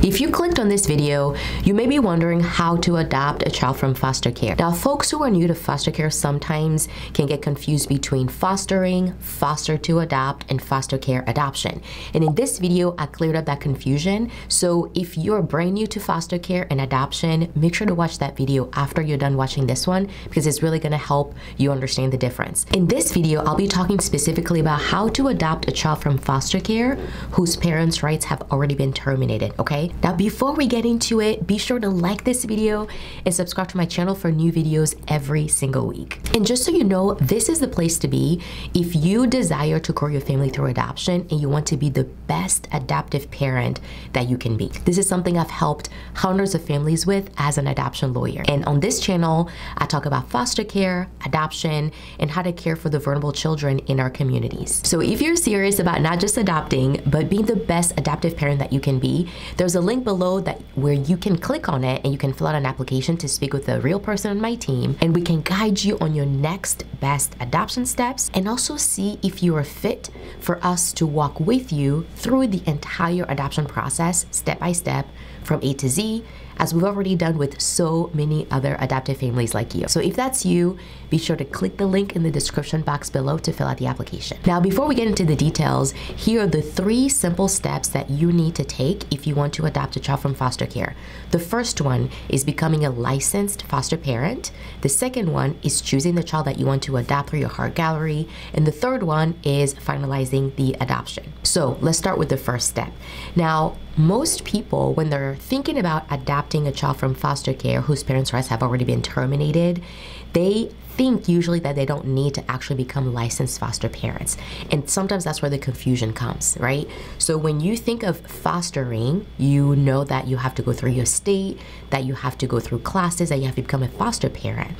If you clicked on this video, you may be wondering how to adopt a child from foster care. Now, folks who are new to foster care sometimes can get confused between fostering, foster to adopt, and foster care adoption. And in this video, I cleared up that confusion. So if you're brand new to foster care and adoption, make sure to watch that video after you're done watching this one, because it's really gonna help you understand the difference. In this video, I'll be talking specifically about how to adopt a child from foster care whose parents' rights have already been terminated, okay? Now, before we get into it, be sure to like this video and subscribe to my channel for new videos every single week. And just so you know, this is the place to be if you desire to grow your family through adoption and you want to be the best adoptive parent that you can be. This is something I've helped hundreds of families with as an adoption lawyer. And on this channel, I talk about foster care, adoption, and how to care for the vulnerable children in our communities. So if you're serious about not just adopting, but being the best adoptive parent that you can be, there's a link below where you can click on it and you can fill out an application to speak with a real person on my team, and we can guide you on your next best adoption steps and also see if you are fit for us to walk with you through the entire adoption process, step by step, from A to Z, as we've already done with so many other adoptive families like you. So if that's you, be sure to click the link in the description box below to fill out the application. Now, before we get into the details, here are the 3 simple steps that you need to take if you want to adopt a child from foster care. The first one is becoming a licensed foster parent. The second one is choosing the child that you want to adopt through your heart gallery. And the third one is finalizing the adoption. So let's start with the first step. Now, most people, when they're thinking about adopting a child from foster care whose parents' rights have already been terminated, they think usually that they don't need to actually become licensed foster parents. And sometimes that's where the confusion comes, right? So when you think of fostering, you know that you have to go through your state, that you have to go through classes, that you have to become a foster parent.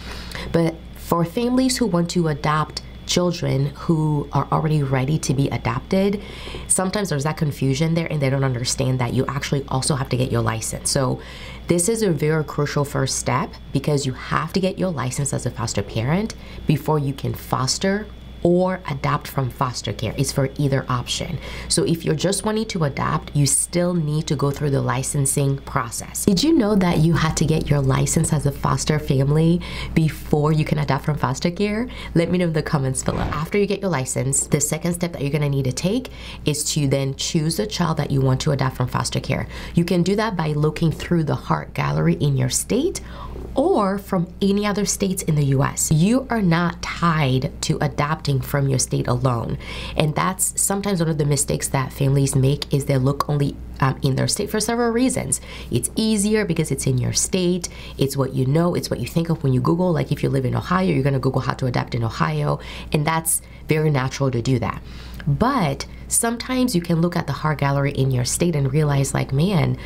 But for families who want to adopt children who are already ready to be adopted, sometimes there's that confusion there and they don't understand that you actually also have to get your license. So this is a very crucial first step because you have to get your license as a foster parent before you can foster or adopt from foster care. It's for either option. So if you're just wanting to adopt, you still need to go through the licensing process. Did you know that you had to get your license as a foster family before you can adopt from foster care? Let me know in the comments below. After you get your license, the second step that you're gonna need to take is to then choose the child that you want to adopt from foster care. You can do that by looking through the heart gallery in your state or from any other states in the US. You are not tied to adopting from your state alone. And that's sometimes one of the mistakes that families make is they look only in their state for several reasons. It's easier because it's in your state. It's what you know. It's what you think of when you Google. Like if you live in Ohio, you're gonna Google how to adopt in Ohio. And that's very natural to do that. But sometimes you can look at the heart gallery in your state and realize like, man,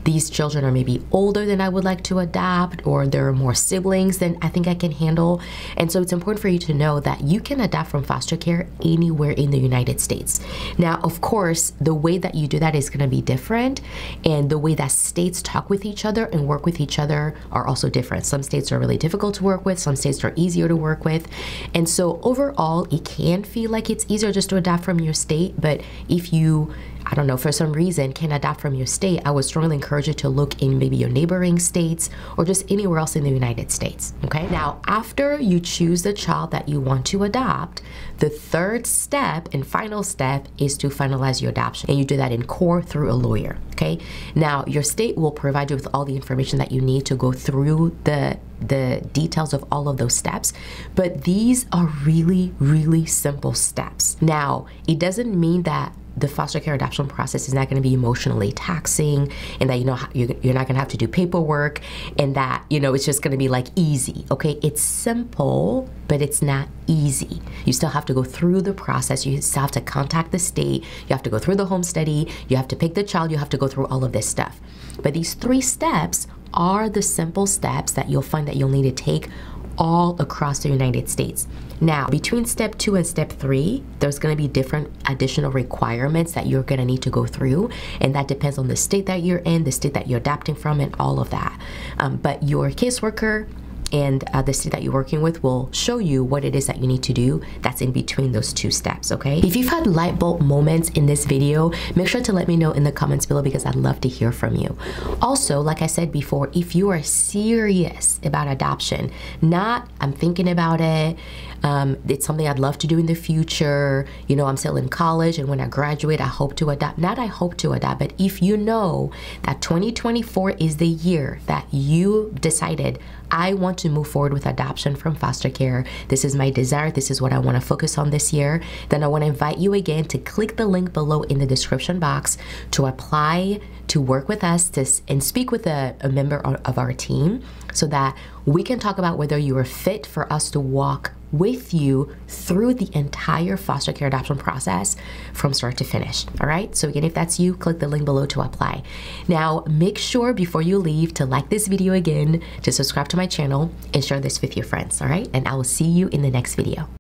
these children are maybe older than I would like to adopt, or there are more siblings than I think I can handle. And so it's important for you to know that you can adopt from foster care anywhere in the United States. Now, of course, the way that you do that is gonna be different, and the way that states talk with each other and work with each other are also different. Some states are really difficult to work with, some states are easier to work with. And so overall, it can feel like it's easier just to adopt from your state, but if you, I don't know, for some reason can adopt from your state, I would strongly encourage you to look in maybe your neighboring states or just anywhere else in the United States, okay? Now, after you choose the child that you want to adopt, the third step and final step is to finalize your adoption. And you do that in court through a lawyer, okay? Now, your state will provide you with all the information that you need to go through the details of all of those steps, but these are really, really simple steps. Now, it doesn't mean that the foster care adoption process is not going to be emotionally taxing, and that you're not going to have to do paperwork, and that it's just going to be like easy. Okay, it's simple, but it's not easy. You still have to go through the process. You still have to contact the state. You have to go through the home study. You have to pick the child. You have to go through all of this stuff. But these 3 steps are the simple steps that you'll find that you'll need to take all across the United States. Now, between step 2 and step 3, there's going to be different additional requirements that you're going to need to go through, and that depends on the state that you're in, the state that you're adopting from, and all of that. But your caseworker and the state that you're working with will show you what it is that you need to do that's in between those two steps, okay? If you've had light bulb moments in this video, make sure to let me know in the comments below because I'd love to hear from you. Also, like I said before, if you are serious about adoption, not I'm thinking about it, it's something I'd love to do in the future, you know, I'm still in college and when I graduate I hope to adopt, not I hope to adopt, but if you know that 2024 is the year that you decided I want to move forward with adoption from foster care, this is my desire, this is what I want to focus on this year, then I want to invite you again to click the link below in the description box to apply to work with us and speak with a member of our team so that we can talk about whether you are fit for us to walk with you through the entire foster care adoption process from start to finish. All right, so again, if that's you, click the link below to apply. Now make sure before you leave to like this video again, to subscribe to my channel and share this with your friends. All right, and I will see you in the next video.